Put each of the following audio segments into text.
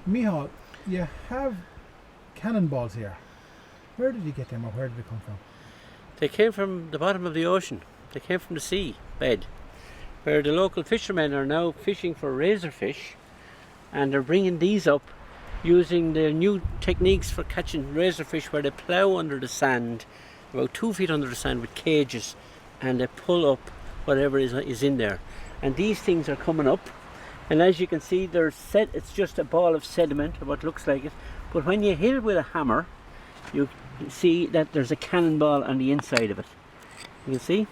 Micheál, you have cannonballs here. Where did you get them, or where did they come from? They came from the bottom of the ocean. They came from the sea bed, where the local fishermen are now fishing for razorfish, and they're bringing these up using the new techniques for catching razorfish, where they plough under the sand, about 2 feet under the sand with cages, and they pull up whatever is in there. And these things are coming up, and as you can see, it's just a ball of sediment, or what looks like it. But when you hit it with a hammer, you can see that there's a cannonball on the inside of it. You can see?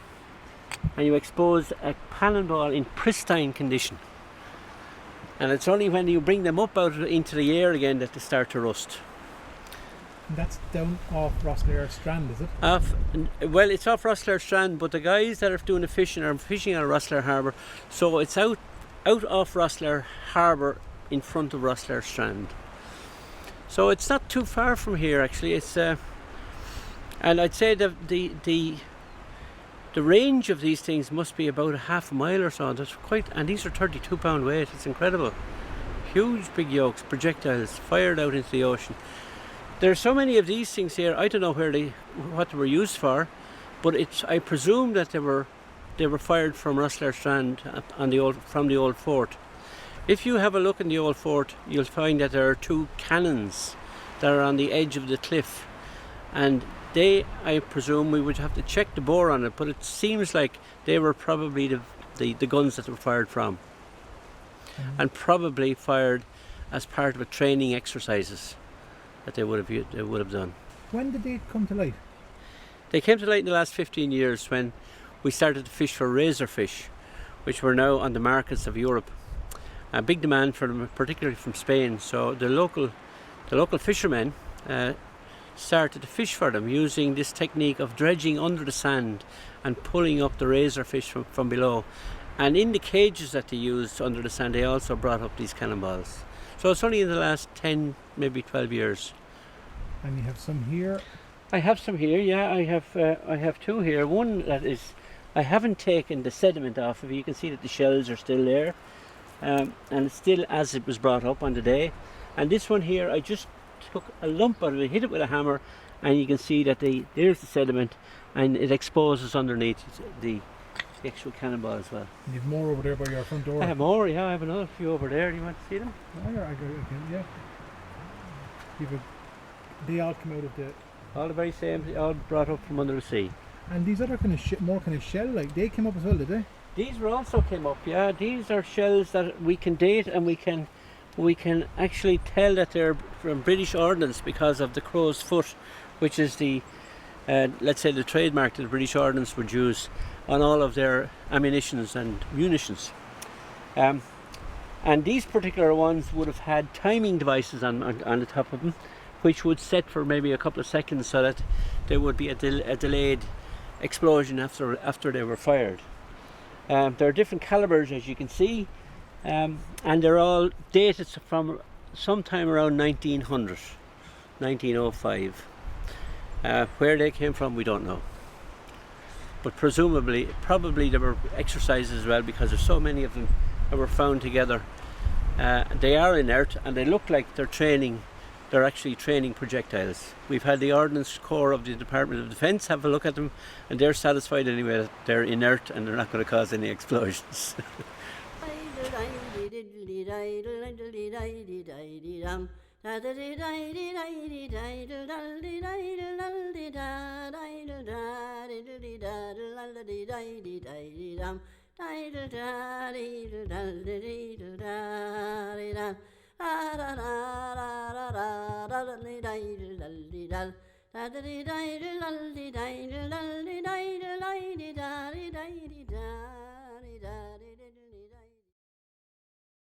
And you expose a cannonball in pristine condition. And it's only when you bring them up out into the air again that they start to rust. And that's down off Rosslare Strand, is it? Well, it's off Rosslare Strand, but the guys that are doing the fishing are fishing on Rosslare Harbour. So it's out off Rosslare Harbour in front of Rosslare Strand. So it's not too far from here, actually. It's and I'd say the range of these things must be about a half a mile or so. That's quite, and these are 32-pound weight. It's incredible. Huge big yolks, projectiles fired out into the ocean. There are so many of these things here. I don't know what they were used for, but I presume that they were fired from Rosslare Strand from the old fort. If you have a look in the old fort, you'll find that there are 2 cannons that are on the edge of the cliff, and I presume we would have to check the bore on it, but it seems like they were probably the guns that were fired from, and probably fired as part of a training exercises that they would have done. When did they come to light? They came to light in the last 15 years, when we started to fish for razorfish, which were now on the markets of Europe. A big demand for them, particularly from Spain. So the local fishermen started to fish for them using this technique of dredging under the sand and pulling up the razorfish from below. And in the cages that they used under the sand, they also brought up these cannonballs. So it's only in the last 10, maybe 12 years. And you have some here? I have some here, yeah. I have 2 here. One that is, I haven't taken the sediment off of it. You can see that the shells are still there. And it's still as it was brought up on the day. And this one here, I just took a lump out of it, hit it with a hammer, and you can see that there's the sediment, and it exposes underneath the actual cannonball as well. And you've more over there by your front door? I have more, yeah. I have another few over there. Do you want to see them? Yeah. They all come out of the... All the very same, all brought up from under the sea. And these other more kind of shell, like, they came up as well, did they? These were also came up, yeah. These are shells that we can date, and we can actually tell that they're from British ordnance because of the crow's foot, which is let's say the trademark that the British ordnance would use on all of their ammunitions and munitions. And these particular ones would have had timing devices on the top of them, which would set for maybe a couple of seconds, so that there would be a delayed explosion after they were fired. There are different calibers, as you can see, and they're all dated from sometime around 1900, 1905. Where they came from, we don't know. But probably there were exercises as well, because there's so many of them that were found together. They are inert, and they look like they're actually training projectiles. We've had the Ordnance Corps of the Department of Defence have a look at them, and they're satisfied anyway that they're inert and they're not going to cause any explosions.